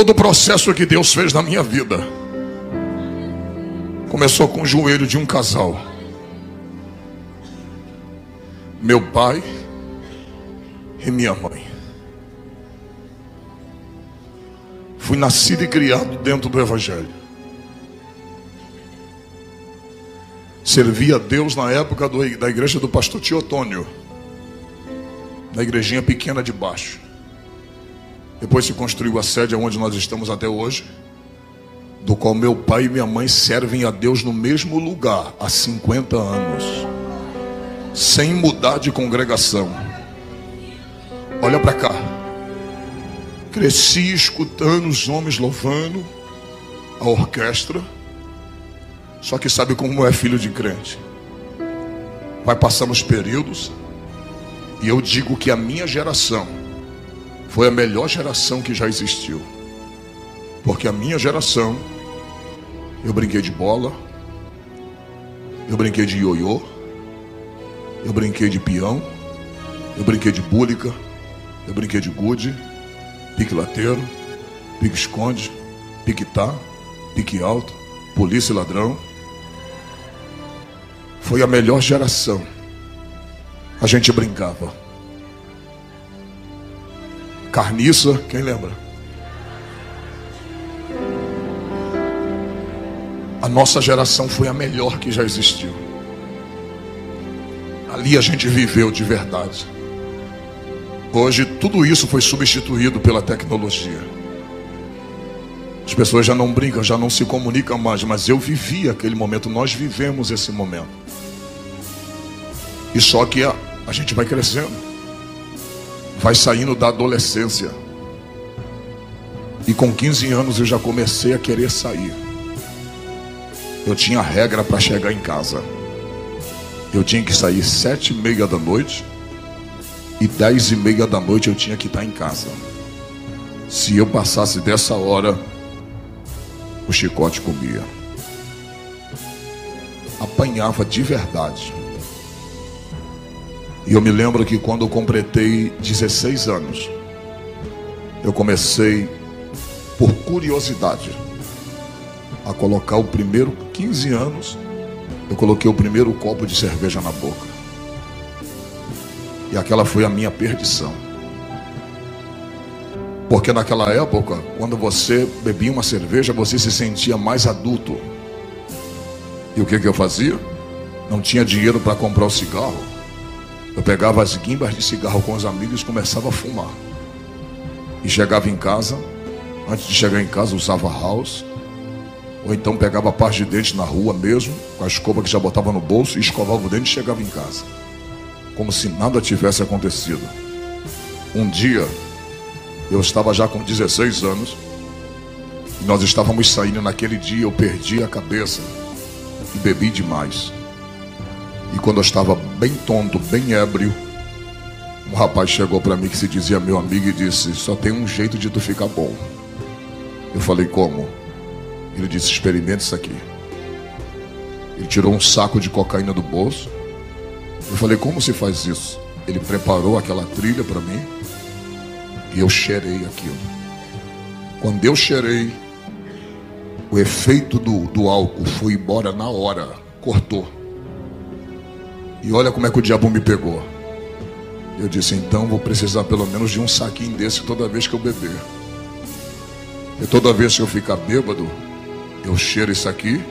Todo o processo que Deus fez na minha vida começou com o joelho de um casal. Meu pai e minha mãe. Fui nascido e criado dentro do Evangelho. Servi a Deus na época da igreja do pastor Teotônio, na igrejinha pequena de baixo. Depois se construiu a sede onde nós estamos até hoje, do qual meu pai e minha mãe servem a Deus no mesmo lugar há 50 anos, sem mudar de congregação. Olha para cá. Cresci escutando os homens louvando, a orquestra. Só que sabe como é filho de crente? Vai passando os períodos, e eu digo que a minha geração foi a melhor geração que já existiu. Porque a minha geração, eu brinquei de bola, eu brinquei de ioiô, eu brinquei de peão, eu brinquei de búlica, eu brinquei de gude, pique lateiro, pique esconde, pique tá, pique alto, polícia e ladrão. Foi a melhor geração. A gente brincava. Carniça, quem lembra? A nossa geração foi a melhor que já existiu. Ali a gente viveu de verdade. Hoje tudo isso foi substituído pela tecnologia. As pessoas já não brincam, já não se comunicam mais, mas eu vivi aquele momento, nós vivemos esse momento. E só que a gente vai crescendo, vai saindo da adolescência. E com 15 anos eu já comecei a querer sair. Eu tinha regra para chegar em casa. Eu tinha que sair 7h30 da noite, e 10h30 da noite eu tinha que estar em casa. Se eu passasse dessa hora, o chicote comia. Apanhava de verdade. E eu me lembro que quando eu completei 16 anos, eu comecei, por curiosidade, a colocar o primeiro, 15 anos, eu coloquei o primeiro copo de cerveja na boca. E aquela foi a minha perdição. Porque naquela época, quando você bebia uma cerveja, você se sentia mais adulto. E o que eu fazia? Não tinha dinheiro para comprar o cigarro. Eu pegava as guimbas de cigarro com os amigos e começava a fumar. E chegava em casa, antes de chegar em casa usava house, ou então pegava a parte de dente na rua mesmo, com a escova que já botava no bolso, e escovava o dente e chegava em casa, como se nada tivesse acontecido. Um dia, eu estava já com 16 anos, e nós estávamos saindo naquele dia, eu perdi a cabeça e bebi demais. E quando eu estava bem tonto, bem ébrio, um rapaz chegou para mim que se dizia meu amigo e disse: só tem um jeito de tu ficar bom. Eu falei: como? Ele disse: experimente isso aqui. Ele tirou um saco de cocaína do bolso. Eu falei: como se faz isso? Ele preparou aquela trilha para mim e eu cheirei aquilo. Quando eu cheirei, o efeito do álcool foi embora na hora, cortou. E olha como é que o diabo me pegou. Eu disse: então vou precisar pelo menos de um saquinho desse toda vez que eu beber. E toda vez que eu ficar bêbado, eu cheiro isso aqui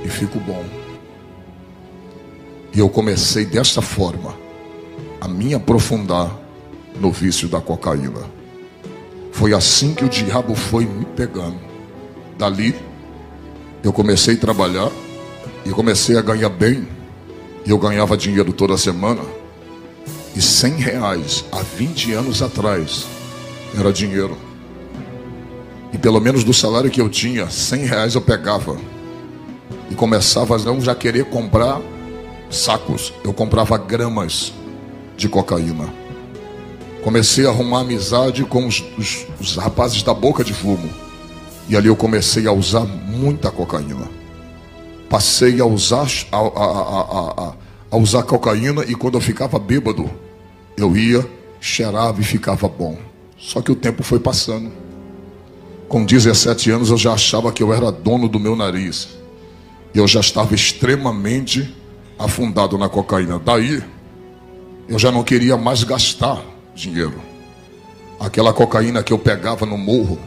e fico bom. E eu comecei dessa forma a me aprofundar no vício da cocaína. Foi assim que o diabo foi me pegando. Dali eu comecei a trabalhar e comecei a ganhar bem. E eu ganhava dinheiro toda semana. E R$100 há 20 anos atrás era dinheiro. E pelo menos do salário que eu tinha, R$100 eu pegava. E começava a não já querer comprar sacos. Eu comprava gramas de cocaína. Comecei a arrumar amizade com os rapazes da boca de fumo. E ali eu comecei a usar muita cocaína. Passei a usar cocaína, e quando eu ficava bêbado, eu ia, cheirava e ficava bom. Só que o tempo foi passando. Com 17 anos eu já achava que eu era dono do meu nariz. Eu já estava extremamente afundado na cocaína. Daí, eu já não queria mais gastar dinheiro. Aquela cocaína que eu pegava no morro,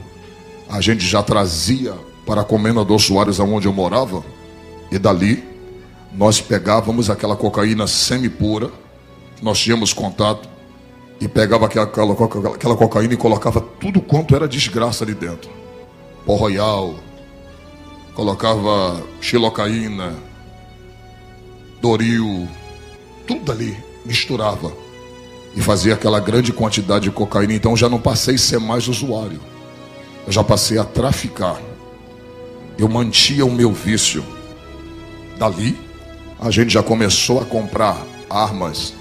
a gente já trazia para a Comenda Soares, aonde eu morava. E dali, nós pegávamos aquela cocaína semi-pura, nós tínhamos contato, e pegava aquela cocaína e colocava tudo quanto era desgraça ali dentro. Pó Royal, colocava xilocaína, Doril, tudo ali, misturava. E fazia aquela grande quantidade de cocaína. Então já não passei a ser mais usuário. Eu já passei a traficar. Eu mantinha o meu vício. Dali, a gente já começou a comprar armas,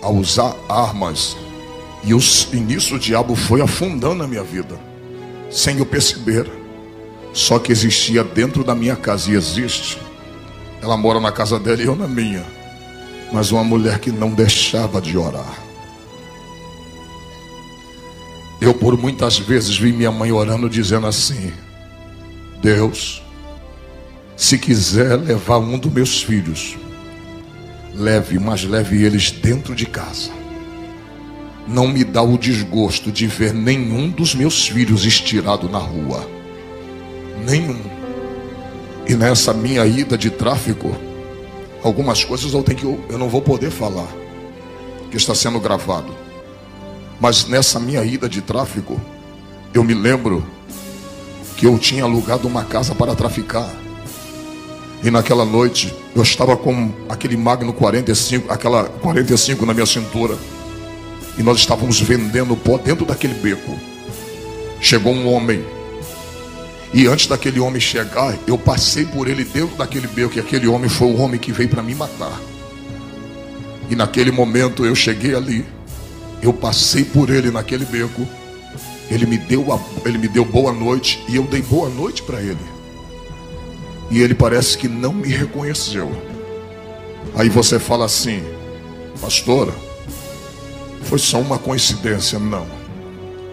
a usar armas. E nisso o diabo foi afundando a minha vida, sem eu perceber. Só que existia dentro da minha casa, e existe. Ela mora na casa dela e eu na minha. Mas uma mulher que não deixava de orar. Eu por muitas vezes vi minha mãe orando, dizendo assim: Deus, se quiser levar um dos meus filhos, leve, mas leve eles dentro de casa. Não me dá o desgosto de ver nenhum dos meus filhos estirado na rua. Nenhum. E nessa minha ida de tráfico, algumas coisas eu não vou poder falar, que está sendo gravado. Mas nessa minha ida de tráfico, eu me lembro que eu tinha alugado uma casa para traficar. E naquela noite, eu estava com aquele Magno 45, aquela 45 na minha cintura. E nós estávamos vendendo pó dentro daquele beco. Chegou um homem. E antes daquele homem chegar, eu passei por ele dentro daquele beco. E aquele homem foi o homem que veio para me matar. E naquele momento eu cheguei ali. Eu passei por ele naquele beco. Ele me deu boa noite. E eu dei boa noite para ele. E ele parece que não me reconheceu. Aí você fala assim: pastora, foi só uma coincidência. Não.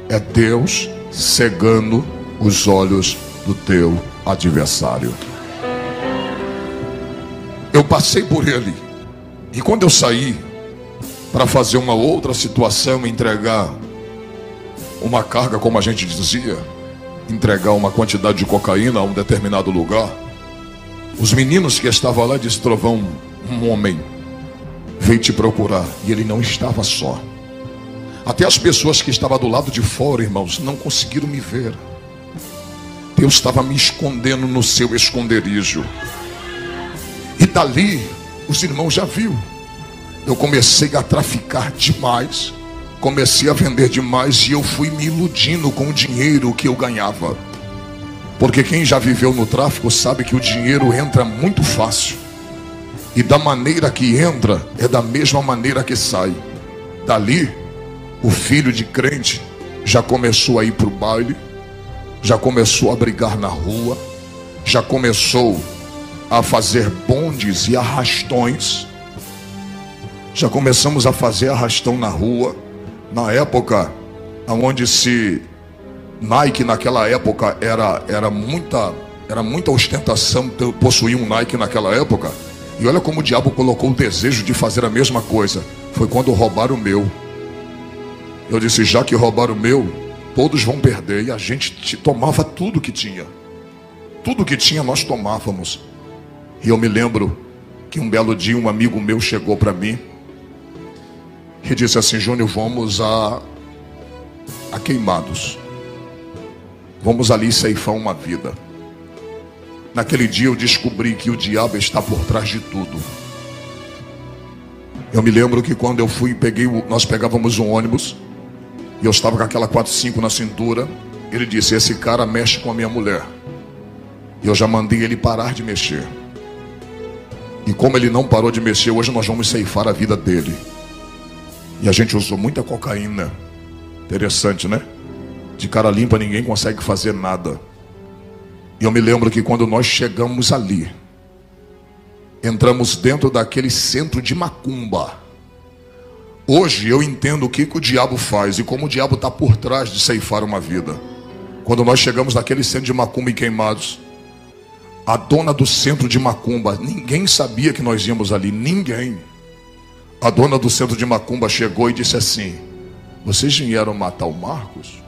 É Deus cegando os olhos do teu adversário. Eu passei por ele. E quando eu saí para fazer uma outra situação, entregar uma carga, como a gente dizia, entregar uma quantidade de cocaína a um determinado lugar, os meninos que estavam lá disseram: Trovão, um homem veio te procurar. E ele não estava só. Até as pessoas que estavam do lado de fora, irmãos, não conseguiram me ver. Deus estava me escondendo no seu esconderijo. E dali, os irmãos já viram. Eu comecei a traficar demais. Comecei a vender demais. E eu fui me iludindo com o dinheiro que eu ganhava. Porque quem já viveu no tráfico sabe que o dinheiro entra muito fácil. E da maneira que entra, é da mesma maneira que sai. Dali, o filho de crente já começou a ir para o baile, já começou a brigar na rua, já começou a fazer bondes e arrastões. Já começamos a fazer arrastão na rua. Na época, onde se... Nike naquela época era muita ostentação possuir um Nike naquela época. E olha como o diabo colocou o desejo de fazer a mesma coisa. Foi quando roubaram o meu. Eu disse: já que roubaram o meu, todos vão perder. E a gente tomava tudo que tinha. Tudo que tinha nós tomávamos. E eu me lembro que um belo dia um amigo meu chegou para mim e disse assim: Júnior, vamos a Queimados. Vamos ali ceifar uma vida. Naquele dia eu descobri que o diabo está por trás de tudo. Eu me lembro que quando eu fui, nós pegávamos um ônibus, e eu estava com aquela 45 na cintura. Ele disse: esse cara mexe com a minha mulher. E eu já mandei ele parar de mexer. E como ele não parou de mexer, hoje nós vamos ceifar a vida dele. E a gente usou muita cocaína. Interessante, né? De cara limpa ninguém consegue fazer nada. E eu me lembro que quando nós chegamos ali, entramos dentro daquele centro de macumba. Hoje eu entendo o que o diabo faz e como o diabo está por trás de ceifar uma vida. Quando nós chegamos naquele centro de macumba em Queimados, a dona do centro de macumba, ninguém sabia que nós íamos ali, ninguém. A dona do centro de macumba chegou e disse assim: vocês vieram matar o Marcos?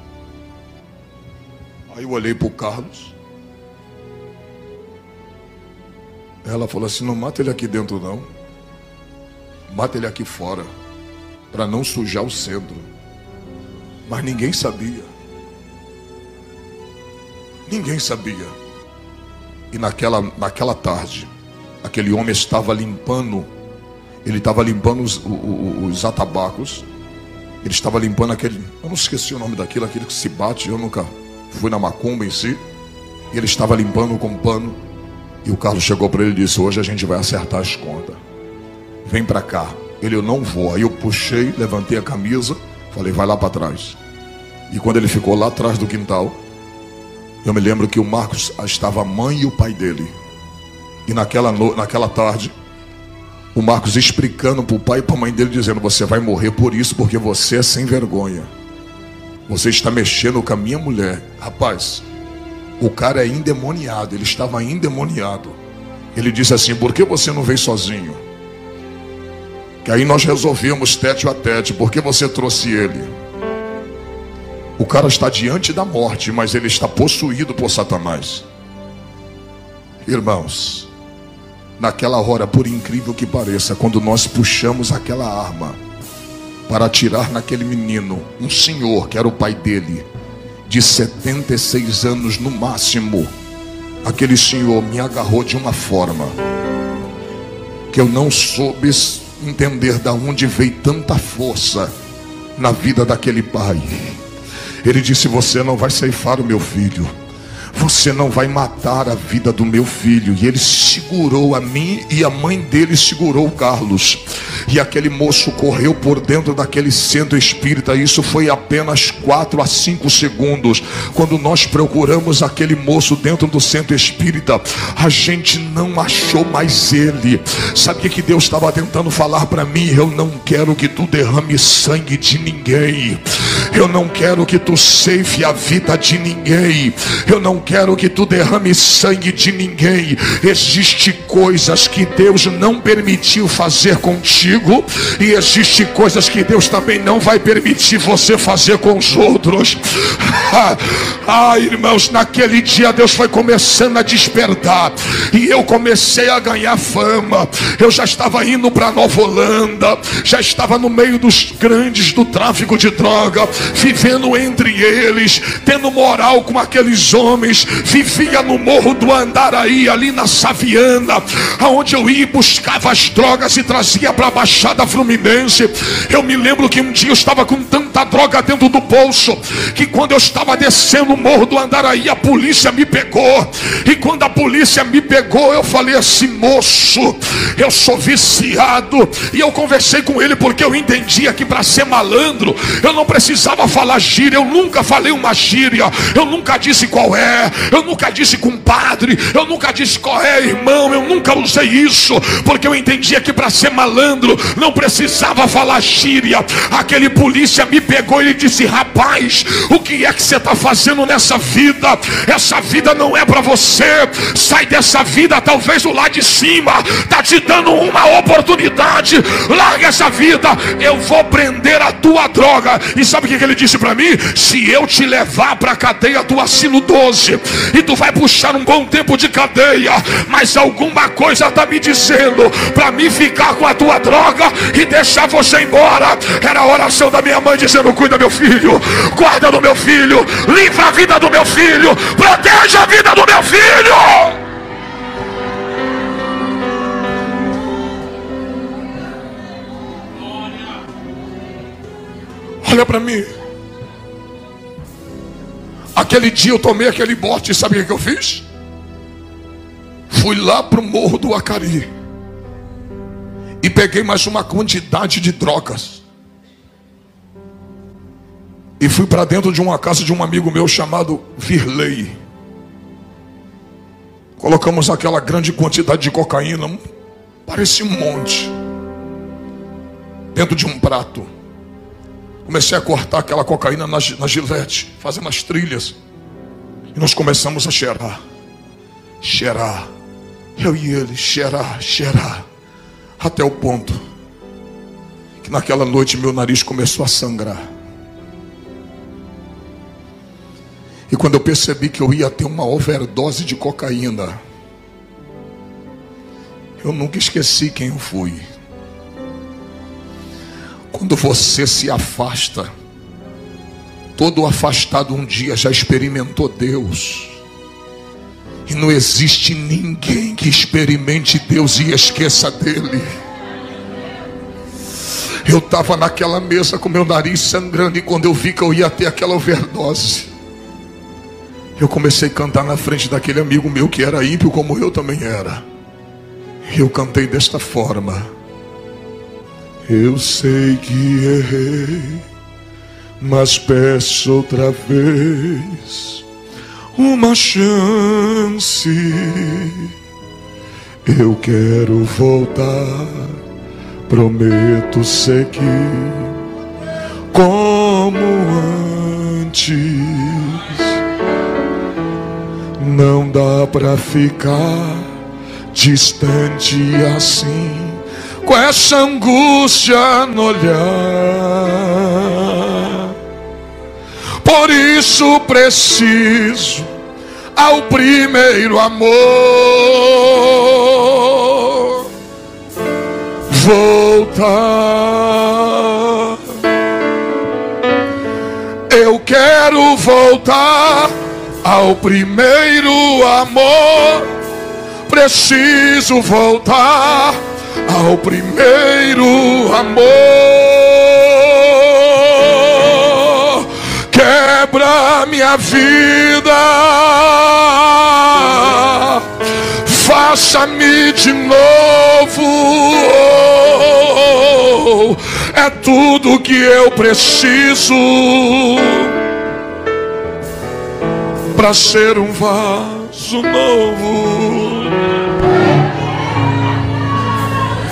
Aí eu olhei para o Carlos. Ela falou assim: não mata ele aqui dentro não, mata ele aqui fora, para não sujar o centro. Mas ninguém sabia. Ninguém sabia. E naquela tarde, aquele homem estava limpando. Ele estava limpando os atabacos. Ele estava limpando aquele... eu não esqueci o nome daquilo, aquele que se bate. Eu nunca fui na macumba em si. E ele estava limpando com pano. E o Carlos chegou para ele e disse: hoje a gente vai acertar as contas. Vem para cá. Ele: eu não vou. Aí eu puxei, levantei a camisa, falei: vai lá para trás. E quando ele ficou lá atrás do quintal, eu me lembro que o Marcos estava a mãe e o pai dele. E naquela tarde, o Marcos explicando para o pai e para a mãe dele, dizendo: você vai morrer por isso, porque você é sem vergonha. Você está mexendo com a minha mulher. Rapaz, o cara é endemoniado. Ele estava endemoniado. Ele disse assim: por que você não veio sozinho? Que aí nós resolvemos tete a tete. Por que você trouxe ele? O cara está diante da morte, mas ele está possuído por Satanás. Irmãos, naquela hora, por incrível que pareça, quando nós puxamos aquela arma para atirar naquele menino, um senhor que era o pai dele, de 76 anos no máximo, aquele senhor me agarrou de uma forma que eu não soube entender de onde veio tanta força na vida daquele pai. Ele disse: você não vai ceifar o meu filho, você não vai matar a vida do meu filho. E ele segurou a mim e a mãe dele segurou o Carlos. E aquele moço correu por dentro daquele centro espírita. Isso foi apenas 4 a 5 segundos. Quando nós procuramos aquele moço dentro do centro espírita, a gente não achou mais ele. Sabe o que Deus estava tentando falar para mim? Eu não quero que tu derrame sangue de ninguém. Eu não quero que tu ceife a vida de ninguém. Eu não quero que tu derrame sangue de ninguém. Existem coisas que Deus não permitiu fazer contigo, e existem coisas que Deus também não vai permitir você fazer com os outros. Irmãos, naquele dia Deus foi começando a despertar, e eu comecei a ganhar fama. Eu já estava indo para Nova Holanda, já estava no meio dos grandes do tráfico de droga, vivendo entre eles, tendo moral com aqueles homens. Vivia no Morro do Andaraí, ali na Saviana, aonde eu ia e buscava as drogas e trazia para a Baixada Fluminense. Eu me lembro que um dia eu estava com tanta droga dentro do bolso, que quando eu estava descendo o Morro do Andaraí, a polícia me pegou. E quando a polícia me pegou, eu falei assim: moço, eu sou viciado. E eu conversei com ele, porque eu entendia que para ser malandro eu não precisava falar gíria. Eu nunca falei uma gíria, eu nunca disse qual é, eu nunca disse compadre, eu nunca disse qual é, irmão. Eu nunca usei isso, porque eu entendia que para ser malandro não precisava falar gíria. Aquele polícia me pegou e ele disse: rapaz, o que é que você está fazendo nessa vida? Essa vida não é para você. Sai dessa vida. Talvez o lá de cima está te dando uma oportunidade. Larga essa vida. Eu vou prender a tua droga. E sabe o que ele disse para mim? Se eu te levar para a cadeia, tu assina o 12 e tu vai puxar um bom tempo de cadeia, mas alguma coisa está me dizendo para mim ficar com a tua droga e deixar você embora. Era a oração da minha mãe dizendo: cuida meu filho, guarda do meu filho, livra a vida do meu filho, proteja a vida do meu filho. Olha para mim. Aquele dia eu tomei aquele bote, e sabe o que eu fiz? Fui lá para o Morro do Acari e peguei mais uma quantidade de drogas e fui para dentro de uma casa de um amigo meu chamado Virley. Colocamos aquela grande quantidade de cocaína, parecia um monte, dentro de um prato. Comecei a cortar aquela cocaína na gilete, fazendo as trilhas. E nós começamos a cheirar. Cheirar. Eu e ele, cheirar, cheirar. Até o ponto que naquela noite meu nariz começou a sangrar. E quando eu percebi que eu ia ter uma overdose de cocaína, eu nunca esqueci quem eu fui. Quando você se afasta, todo afastado um dia já experimentou Deus. E não existe ninguém que experimente Deus e esqueça dele. Eu estava naquela mesa com meu nariz sangrando, e quando eu vi que eu ia ter aquela overdose, eu comecei a cantar na frente daquele amigo meu que era ímpio como eu também era. Eu cantei desta forma: eu sei que errei, mas peço outra vez uma chance. Eu quero voltar, prometo seguir como antes. Não dá pra ficar distante assim, com essa angústia no olhar. Por isso preciso ao primeiro amor voltar. Eu quero voltar ao primeiro amor. Preciso voltar ao primeiro amor. Quebra minha vida, faça-me de novo. É tudo que eu preciso para ser um vaso novo.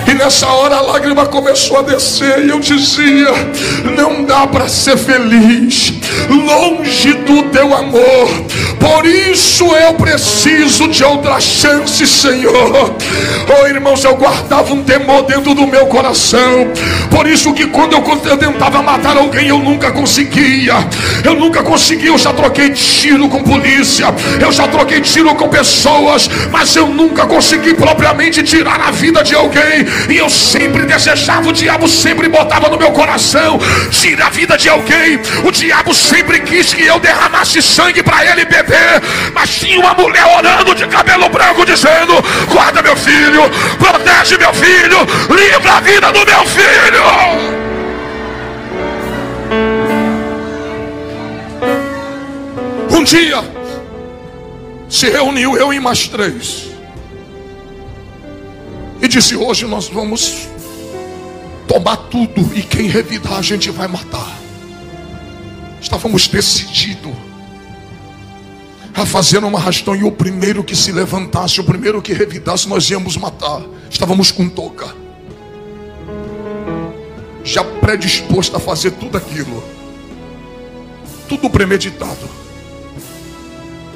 E nessa hora a lágrima começou a descer, e eu dizia: não dá para ser feliz longe do teu amor. Por isso eu preciso de outra chance, Senhor. Oh, irmãos, eu guardava um temor dentro do meu coração. Por isso que quando eu tentava matar alguém, eu nunca conseguia. Eu já troquei tiro com polícia, eu já troquei tiro com pessoas, mas eu nunca consegui propriamente tirar a vida de alguém. E eu sempre desejava, o diabo sempre botava no meu coração: tira a vida de alguém. O diabo sempre quis que eu derramasse sangue para ele beber. Mas tinha uma mulher orando de cabelo branco dizendo: guarda meu filho, protege meu filho, livra a vida do meu filho. Um dia se reuniu eu e mais 3 e disse: hoje nós vamos tomar tudo, e quem revidar a gente vai matar. Estávamos decididos a fazer uma arrastão, e o primeiro que se levantasse, o primeiro que revidasse, nós íamos matar. Estávamos com touca, já predisposto a fazer tudo aquilo, tudo premeditado.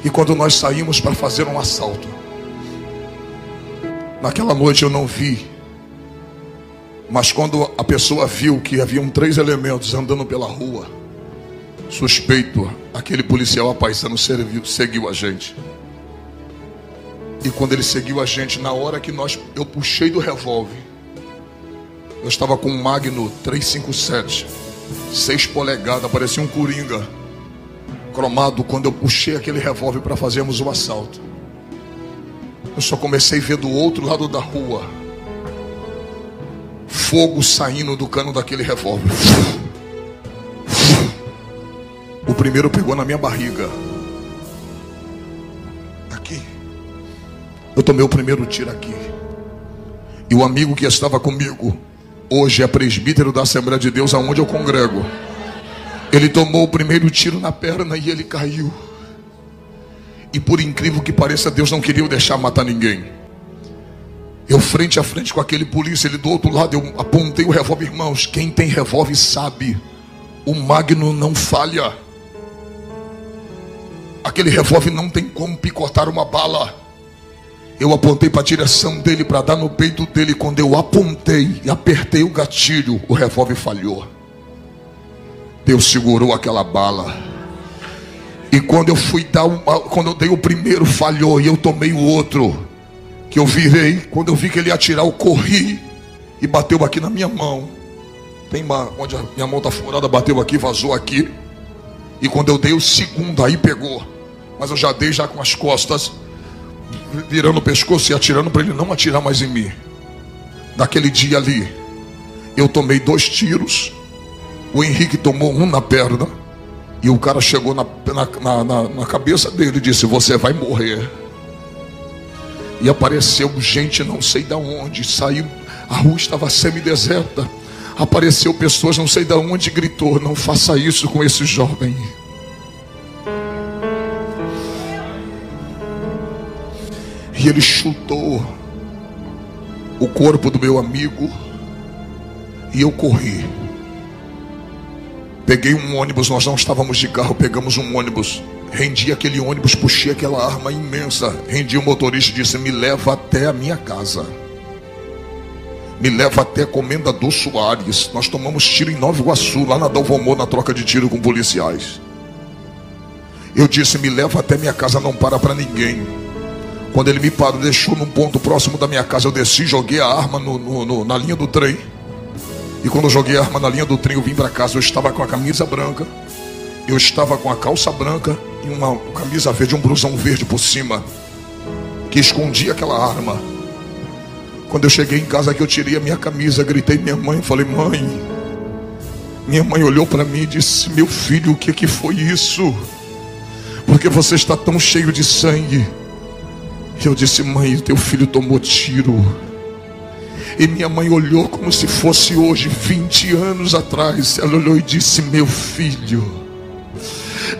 E quando nós saímos para fazer um assalto, naquela noite eu não vi, mas quando a pessoa viu que haviam 3 elementos andando pela rua, suspeito, aquele policial apaisano seguiu a gente. E quando ele seguiu a gente, na hora que eu puxei do revólver, eu estava com um Magnum 357, 6 polegadas, parecia um coringa cromado. Quando eu puxei aquele revólver para fazermos o assalto, eu só comecei a ver do outro lado da rua fogo saindo do cano daquele revólver. O primeiro pegou na minha barriga, aqui. Eu tomei o primeiro tiro aqui. E o amigo que estava comigo hoje é presbítero da Assembleia de Deus, aonde eu congrego. Ele tomou o primeiro tiro na perna e ele caiu. E por incrível que pareça, Deus não queria eu deixar matar ninguém. Eu frente a frente com aquele polícia, ele do outro lado, eu apontei o revólver. Irmãos, quem tem revólver sabe, o Magnum não falha. Aquele revólver não tem como picotar uma bala. Eu apontei para a direção dele para dar no peito dele. Quando eu apontei e apertei o gatilho, o revólver falhou. Deus segurou aquela bala. E quando eu fui dar quando eu dei o primeiro, falhou, e eu tomei o outro, que eu virei, quando eu vi que ele ia atirar, eu corri e bateu aqui na minha mão. Tem onde a minha mão está furada, bateu aqui, vazou aqui. E quando eu dei o segundo, aí pegou. Mas eu já dei já com as costas, virando o pescoço e atirando para ele não atirar mais em mim. Naquele dia ali, eu tomei 2 tiros. O Henrique tomou um na perna. E o cara chegou na cabeça dele e disse: você vai morrer. E apareceu gente não sei de onde. Saiu, a rua estava semi-deserta. Apareceu pessoas não sei de onde, gritou: não faça isso com esse jovem. E ele chutou o corpo do meu amigo. E eu corri. Peguei um ônibus, nós não estávamos de carro, pegamos um ônibus. Rendi aquele ônibus, puxei aquela arma imensa. Rendi o motorista e disse: me leva até a minha casa. Me leva até Comendador Soares. Nós tomamos tiro em Nova Iguaçu, lá na Dalvomor, na troca de tiro com policiais. Eu disse: me leva até minha casa, não para ninguém. Quando ele me parou, deixou num ponto próximo da minha casa, eu desci, joguei a arma na linha do trem. E quando eu joguei a arma na linha do trem, eu vim para casa. Eu estava com a camisa branca, eu estava com a calça branca e uma camisa verde, um blusão verde por cima, que escondia aquela arma. Quando eu cheguei em casa, que eu tirei a minha camisa, gritei minha mãe, falei: mãe. Minha mãe olhou para mim e disse: meu filho, o que foi isso? Porque você está tão cheio de sangue? Eu disse: mãe, teu filho tomou tiro. E minha mãe olhou como se fosse hoje, 20 anos atrás. Ela olhou e disse: meu filho,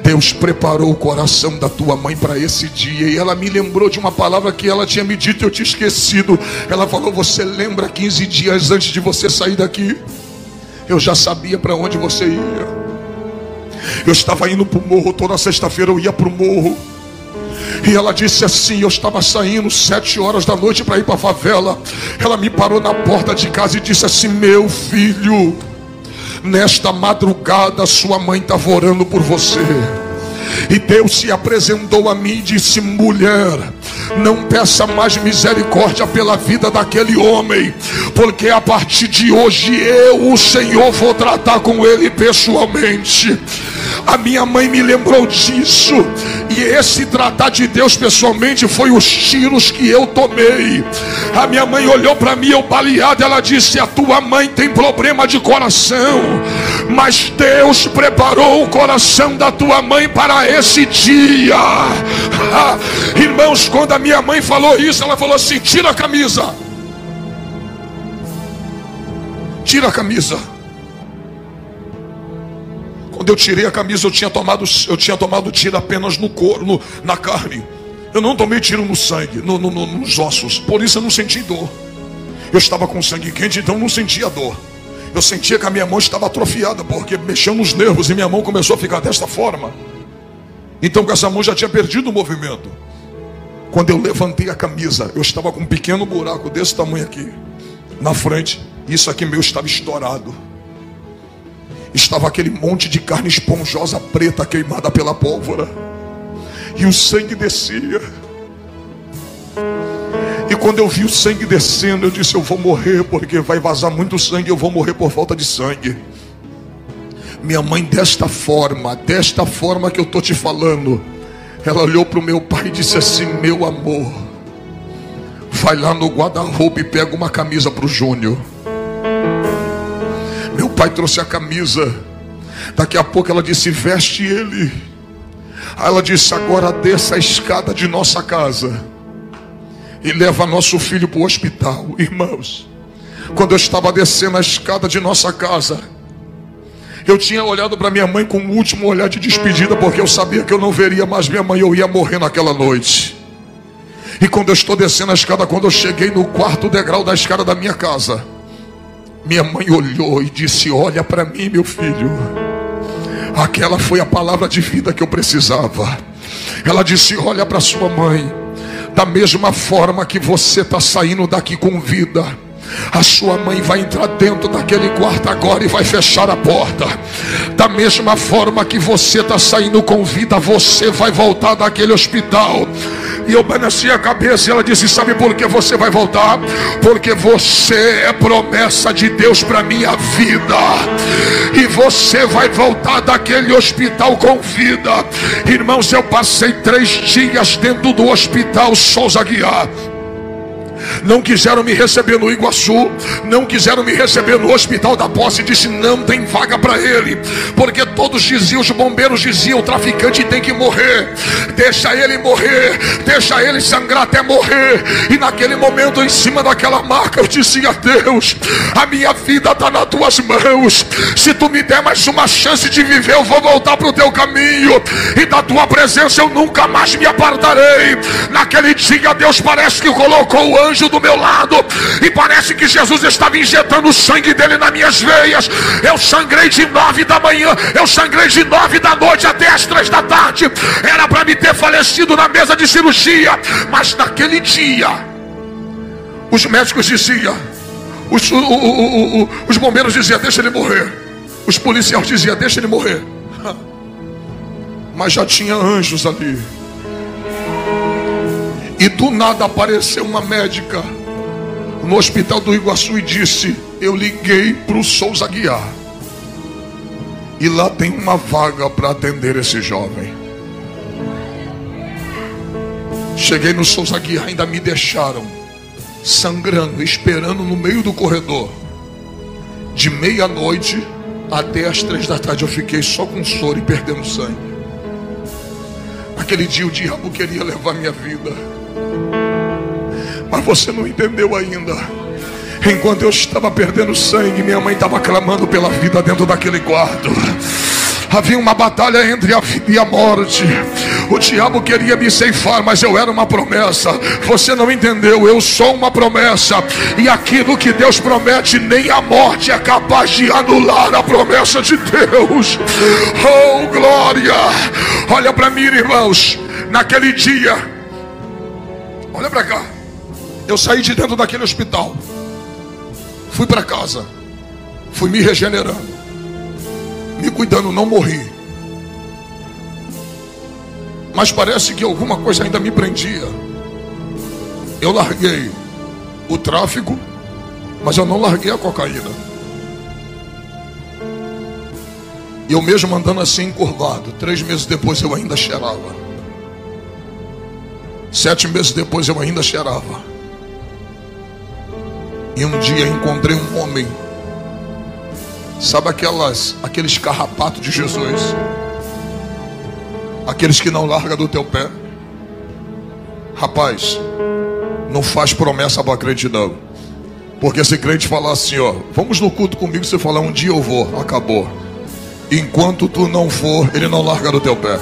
Deus preparou o coração da tua mãe para esse dia. E ela me lembrou de uma palavra que ela tinha me dito e eu tinha esquecido. Ela falou: você lembra 15 dias antes de você sair daqui? Eu já sabia para onde você ia. Eu estava indo para o morro, toda sexta-feira eu ia para o morro. E ela disse assim: eu estava saindo 7 horas da noite para ir para a favela. Ela me parou na porta de casa e disse assim: meu filho, nesta madrugada sua mãe estava orando por você. E Deus se apresentou a mim e disse: mulher, não peça mais misericórdia pela vida daquele homem, porque a partir de hoje eu, o Senhor, vou tratar com ele pessoalmente. A minha mãe me lembrou disso. E esse tratar de Deus pessoalmente foi os tiros que eu tomei. A minha mãe olhou para mim, eu baleado. Ela disse: a tua mãe tem problema de coração, mas Deus preparou o coração da tua mãe para esse dia. Irmãos, quando a minha mãe falou isso, ela falou assim: tira a camisa. Tira a camisa. Quando eu tirei a camisa, eu tinha tomado tiro apenas no couro, na carne. Eu não tomei tiro no sangue, nos ossos. Por isso eu não senti dor. Eu estava com sangue quente, então não sentia dor. Eu sentia que a minha mão estava atrofiada, porque mexeu nos nervos e minha mão começou a ficar desta forma. Então com essa mão já tinha perdido o movimento. Quando eu levantei a camisa, eu estava com um pequeno buraco desse tamanho aqui na frente. Isso aqui meu estava estourado. Estava aquele monte de carne esponjosa preta queimada pela pólvora. E o sangue descia. E quando eu vi o sangue descendo, eu disse: eu vou morrer, porque vai vazar muito sangue, eu vou morrer por falta de sangue. Minha mãe, desta forma que eu estou te falando, ela olhou para o meu pai e disse assim: meu amor, vai lá no guarda-roupa e pega uma camisa para o Júnior. Meu pai trouxe a camisa. Daqui a pouco ela disse: veste ele. Aí ela disse: agora desça a escada de nossa casa e leva nosso filho para o hospital. Irmãos, quando eu estava descendo a escada de nossa casa, eu tinha olhado para minha mãe com um último olhar de despedida, porque eu sabia que eu não veria mais minha mãe, eu ia morrer naquela noite. E quando eu estou descendo a escada, quando eu cheguei no 4º degrau da escada da minha casa, minha mãe olhou e disse: olha para mim, meu filho. Aquela foi a palavra de vida que eu precisava. Ela disse: olha para sua mãe, da mesma forma que você está saindo daqui com vida, a sua mãe vai entrar dentro daquele quarto agora e vai fechar a porta. Da mesma forma que você está saindo com vida, você vai voltar daquele hospital. E eu balançei a cabeça e ela disse: sabe por que você vai voltar? Porque você é promessa de Deus para minha vida. E você vai voltar daquele hospital com vida. Irmãos, eu passei 3 dias dentro do hospital Souza Aguiar. Não quiseram me receber no Iguaçu, não quiseram me receber no Hospital da Posse. Disse: não tem vaga para ele, porque todos diziam, os bombeiros diziam: o traficante tem que morrer, deixa ele morrer, deixa ele sangrar até morrer. E naquele momento, em cima daquela marca, eu disse: a Deus, a minha vida está nas tuas mãos. Se tu me der mais uma chance de viver, eu vou voltar para o teu caminho, e da tua presença eu nunca mais me apartarei. Naquele dia Deus parece que colocou o anjo do meu lado, e parece que Jesus estava injetando o sangue dele nas minhas veias. Eu sangrei de 9 da manhã, eu sangrei de 9 da noite até as 3 da tarde. Era para me ter falecido na mesa de cirurgia, mas naquele dia os médicos diziam, os bombeiros diziam: deixa ele morrer. Os policiais diziam: deixa ele morrer. Mas já tinha anjos ali. E do nada apareceu uma médica no hospital do Iguaçu e disse: eu liguei para o Souza Aguiar, e lá tem uma vaga para atender esse jovem. Cheguei no Souza Aguiar, ainda me deixaram sangrando, esperando no meio do corredor. De meia-noite até as 3 da tarde eu fiquei só com soro e perdendo sangue. Naquele dia o diabo queria levar minha vida, mas você não entendeu ainda. Enquanto eu estava perdendo sangue, minha mãe estava clamando pela vida dentro daquele quarto. Havia uma batalha entre a vida e a morte. O diabo queria me ceifar, mas eu era uma promessa. Você não entendeu, eu sou uma promessa. E aquilo que Deus promete, nem a morte é capaz de anular a promessa de Deus. Oh, glória! Olha para mim, irmãos. Naquele dia, olha para cá, eu saí de dentro daquele hospital, fui para casa, fui me regenerando, me cuidando, não morri. Mas parece que alguma coisa ainda me prendia. Eu larguei o tráfico, mas eu não larguei a cocaína. E eu mesmo andando assim encurvado, 3 meses depois eu ainda cheirava. 7 meses depois eu ainda cheirava. E um dia encontrei um homem. Sabe aqueles carrapatos de Jesus? Aqueles que não largam do teu pé. Rapaz, não faz promessa para crente não. Porque se crente falar assim, ó, vamos no culto comigo, você falar um dia eu vou, acabou. Enquanto tu não for, ele não larga do teu pé.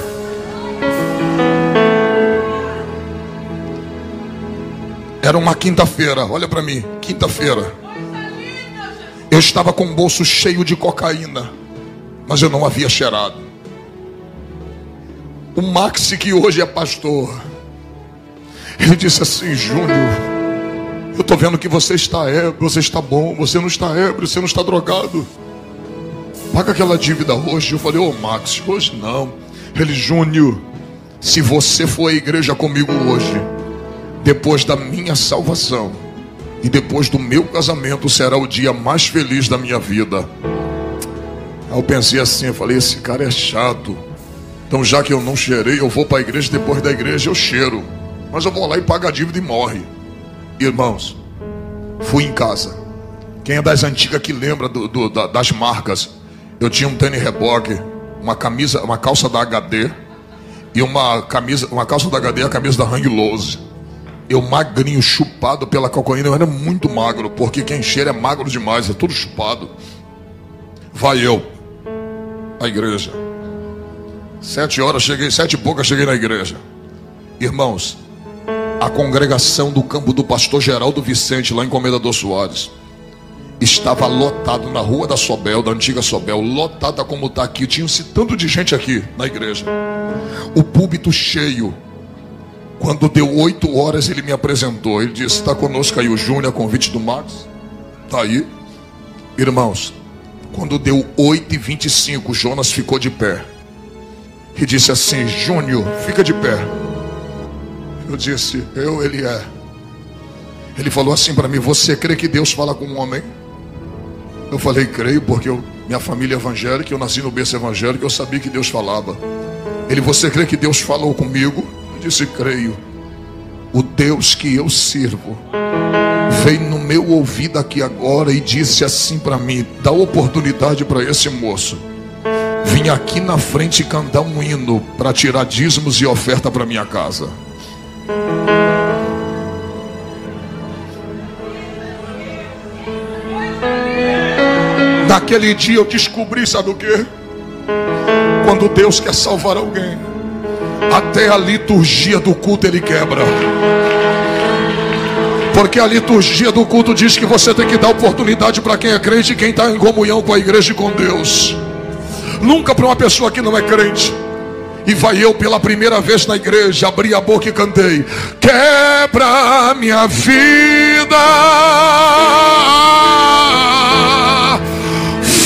Era uma quinta-feira, olha para mim, quinta-feira. Eu estava com o bolso cheio de cocaína, mas eu não havia cheirado. O Maxi, que hoje é pastor, ele disse assim: Júnior, eu estou vendo que você está ébrio, você está bom, você não está ébrio, você não está drogado. Paga aquela dívida hoje. Eu falei: ô Maxi, hoje não. Ele: Júnior, se você for à igreja comigo hoje, depois da minha salvação e depois do meu casamento, será o dia mais feliz da minha vida. Aí eu pensei assim, eu falei: esse cara é chato. Então já que eu não cheirei, eu vou para a igreja, depois da igreja eu cheiro. Mas eu vou lá e pago a dívida e morre. Irmãos, fui em casa. Quem é das antigas que lembra das marcas? Eu tinha um tênis reboque, uma calça da HD e uma calça da HD e a camisa da Hang Loose. Eu magrinho, chupado pela cocaína. Eu era muito magro, porque quem cheira é magro demais, é tudo chupado. Vai eu à igreja. 7 horas cheguei, 7 e pouca cheguei na igreja. Irmãos, a congregação do campo do pastor Geraldo Vicente, lá em Comendador Soares. Estava lotado na rua da Sobel, da antiga Sobel, lotada como está aqui. Tinha-se tanto de gente aqui na igreja. O púlpito cheio. Quando deu 8 horas, ele me apresentou. Ele disse: está conosco aí o Júnior, a convite do Max. Está aí. Irmãos, quando deu 8h25, Jonas ficou de pé. E disse assim: Júnior, fica de pé. Eu disse: ele é. Ele falou assim para mim: você crê que Deus fala com um homem? Eu falei: creio, porque minha família é evangélica, eu nasci no berço evangélico, eu sabia que Deus falava. Ele: você crê que Deus falou comigo? Eu disse: creio. O Deus que eu sirvo veio no meu ouvido aqui agora e disse assim para mim: dá oportunidade para esse moço vim aqui na frente cantar um hino para tirar dízimos e oferta para minha casa. Naquele dia eu descobri, sabe o que? Quando Deus quer salvar alguém, até a liturgia do culto ele quebra. Porque a liturgia do culto diz que você tem que dar oportunidade para quem é crente e quem está em comunhão com a igreja e com Deus. Nunca para uma pessoa que não é crente. E vai eu pela primeira vez na igreja, abri a boca e cantei: quebra minha vida,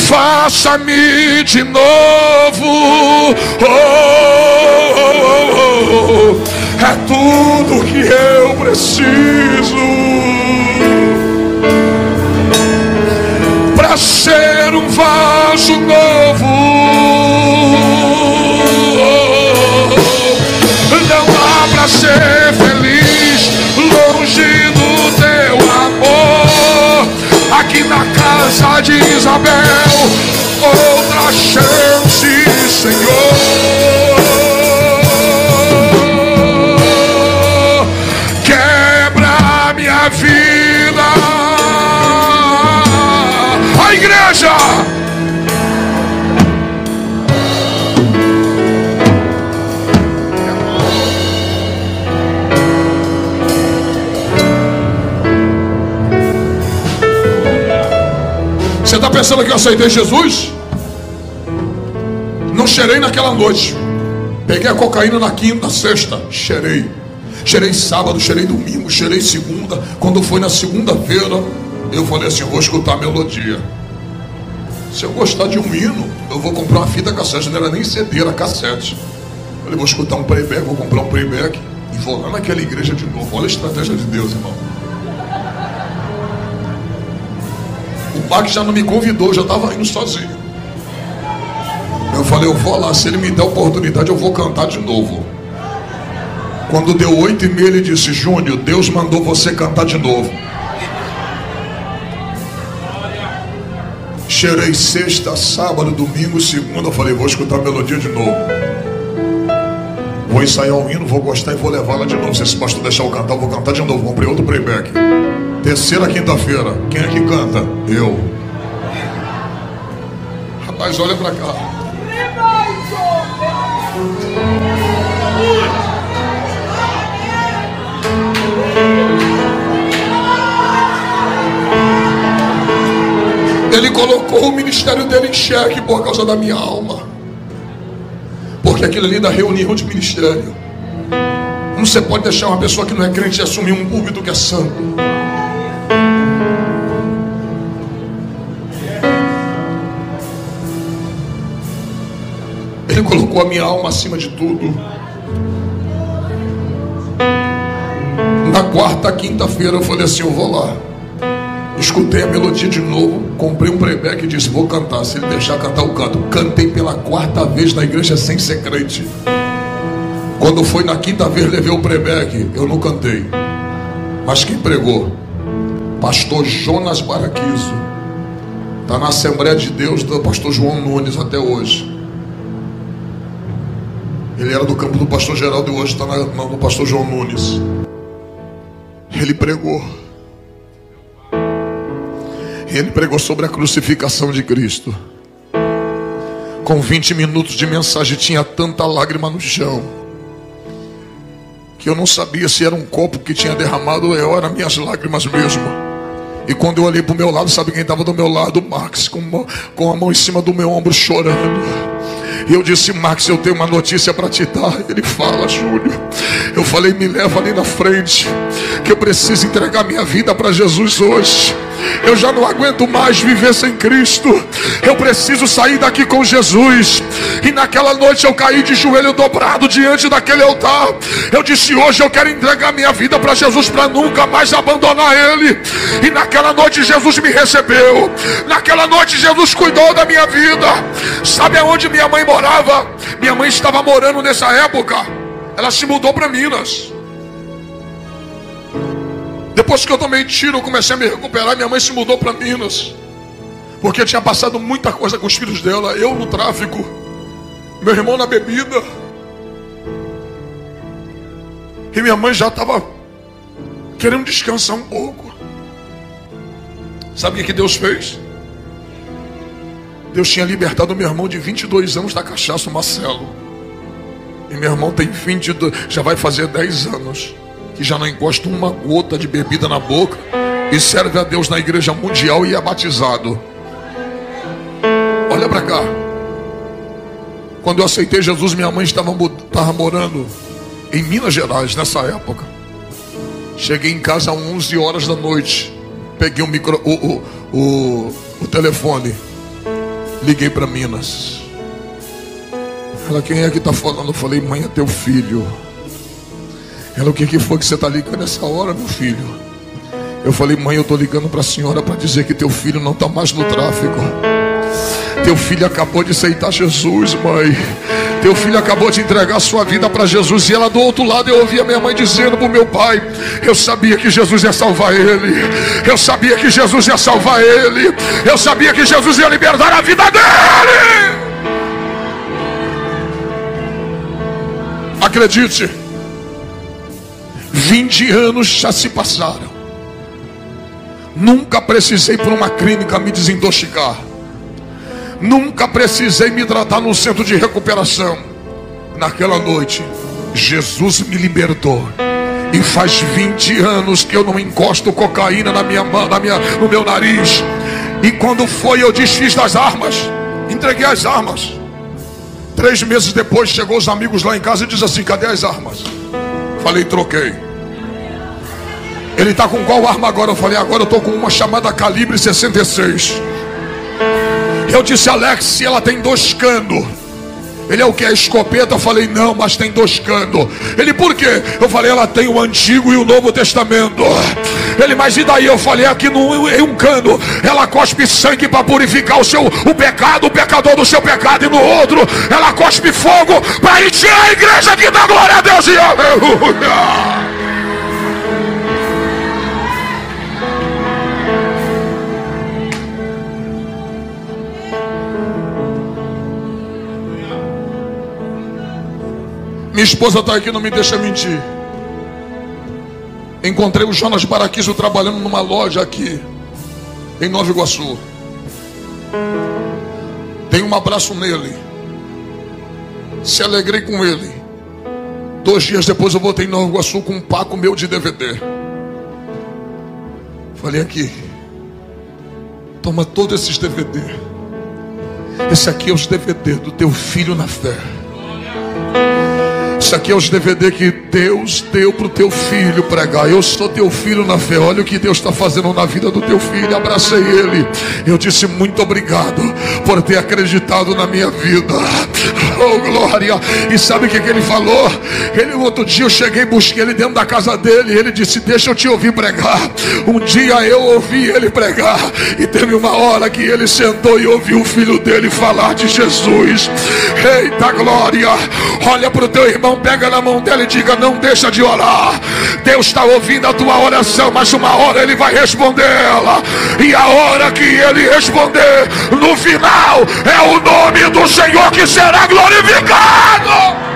faça-me de novo, é tudo que eu preciso para ser um vaso novo. Não dá para ser feliz longe do teu amor. Aqui na casa de Isabel, outra chance, Senhor. Quebra minha vida. A igreja. Você está pensando que eu aceitei Jesus? Não cheirei naquela noite. Peguei a cocaína na quinta, sexta, cheirei. Cheirei sábado, cheirei domingo, cheirei segunda. Quando foi na segunda-feira, eu falei assim: eu vou escutar a melodia. Se eu gostar de um hino, eu vou comprar uma fita cassete. Não era nem CD, era cassete. Eu falei: vou escutar um playback, vou comprar um playback e vou lá naquela igreja de novo. Olha a estratégia de Deus, irmão. O Max já não me convidou, eu já estava indo sozinho. Eu falei: eu vou lá, se ele me der oportunidade eu vou cantar de novo. Quando deu 8h30 ele disse: Júnior, Deus mandou você cantar de novo. Cheirei sexta, sábado, domingo, segunda. Eu falei: vou escutar a melodia de novo. Vou ensaiar um hino, vou gostar e vou levá-la de novo. Se esse pastor deixar eu cantar, eu vou cantar de novo. Comprei outro playback. Terceira quinta-feira, quem é que canta? Eu. Rapaz, olha pra cá. Ele colocou o ministério dele em xeque por causa da minha alma. Porque aquilo ali da reunião de ministério. Não você pode deixar uma pessoa que não é crente assumir um púlpito que é santo. Ele colocou a minha alma acima de tudo. Na quarta, quinta-feira eu falei assim: eu vou lá. Escutei a melodia de novo, comprei um playback e disse: vou cantar, se ele deixar cantar eu canto. Cantei pela quarta vez na igreja sem ser crente. Quando foi na quinta vez levei o playback, eu não cantei. Mas quem pregou? Pastor Jonas Baraquizo. Está na Assembleia de Deus do pastor João Nunes até hoje. Ele era do campo do pastor Geraldo e hoje está no pastor João Nunes. Ele pregou. Ele pregou sobre a crucificação de Cristo. Com 20 minutos de mensagem tinha tanta lágrima no chão que eu não sabia se era um copo que tinha derramado ou eram minhas lágrimas mesmo. E quando eu olhei para o meu lado, sabe quem estava do meu lado? O Max, com a mão em cima do meu ombro, chorando. E eu disse: Max, eu tenho uma notícia para te dar. Ele fala: Júlio. Eu falei: me leva ali na frente, que eu preciso entregar minha vida para Jesus hoje. Eu já não aguento mais viver sem Cristo. Eu preciso sair daqui com Jesus. E naquela noite eu caí de joelho dobrado diante daquele altar. Eu disse: hoje eu quero entregar minha vida para Jesus, para nunca mais abandonar Ele. E naquela noite Jesus me recebeu. Naquela noite Jesus cuidou da minha vida. Sabe aonde minha mãe morava? Minha mãe estava morando nessa época. Ela se mudou para Minas. Depois que eu tomei tiro, eu comecei a me recuperar. Minha mãe se mudou para Minas, porque tinha passado muita coisa com os filhos dela. Eu no tráfico, meu irmão na bebida. E minha mãe já estava querendo descansar um pouco. Sabe o que Deus fez? Deus tinha libertado meu irmão de 22 anos da cachaça, o Marcelo. E meu irmão tem 22, já vai fazer 10 anos, que já não encosta uma gota de bebida na boca e serve a Deus na igreja mundial e é batizado. Olha para cá. Quando eu aceitei Jesus, minha mãe estava morando em Minas Gerais nessa época. Cheguei em casa às 11 horas da noite. Peguei o telefone. Liguei para Minas. Ela: quem é que está falando? Eu falei: mãe, é teu filho. Ela: o que foi que você está ligando nessa hora, meu filho? Eu falei: mãe, eu estou ligando para a senhora para dizer que teu filho não está mais no tráfico. Teu filho acabou de aceitar Jesus, mãe. Teu filho acabou de entregar a sua vida para Jesus. E ela do outro lado, eu ouvia minha mãe dizendo para o meu pai: eu sabia que Jesus ia salvar ele. Eu sabia que Jesus ia salvar ele. Eu sabia que Jesus ia libertar a vida dele. Acredite, 20 anos já se passaram. Nunca precisei ir para uma clínica me desintoxicar. Nunca precisei me tratar num centro de recuperação. Naquela noite, Jesus me libertou. E faz 20 anos que eu não encosto cocaína no meu nariz. E quando foi, eu desfiz das armas. Entreguei as armas. 3 meses depois, chegou os amigos lá em casa e diz assim: cadê as armas? Falei: troquei. Ele está com qual arma agora? Eu falei: agora eu estou com uma chamada calibre 66. Eu disse: Alex, se ela tem 2 canos. Ele: é o que? A escopeta? Eu falei: não, mas tem 2 canos. Ele: por quê? Eu falei: ela tem o Antigo e o Novo Testamento. Ele: mas e daí? Eu falei: aqui em um cano ela cospe sangue para purificar o pecado, o pecador do seu pecado, e no outro ela cospe fogo para encher a igreja que dá glória a Deus e aleluia. Minha esposa está aqui, não me deixa mentir. Encontrei o Jonas Baraquizo trabalhando numa loja aqui em Nova Iguaçu. Dei um abraço nele. Se alegrei com ele. 2 dias depois eu voltei em Nova Iguaçu com um paco meu de DVD. Falei: aqui, toma todos esses DVD. Esse aqui é os DVD do teu filho na fé. Isso aqui é os DVD que Deus deu para o teu filho pregar. Eu sou teu filho na fé. Olha o que Deus está fazendo na vida do teu filho. Abracei ele. Eu disse: muito obrigado por ter acreditado na minha vida. Oh, glória. E sabe o que ele falou? Outro dia eu cheguei e busquei ele dentro da casa dele. Ele disse: deixa eu te ouvir pregar. Um dia eu ouvi ele pregar. E teve uma hora que ele sentou e ouviu o filho dele falar de Jesus. Eita glória. Olha para o teu irmão, pega na mão dela e diga: não deixa de orar. Deus está ouvindo a tua oração, mas uma hora Ele vai responder ela. E a hora que Ele responder, no final, é o nome do Senhor que será glorificado.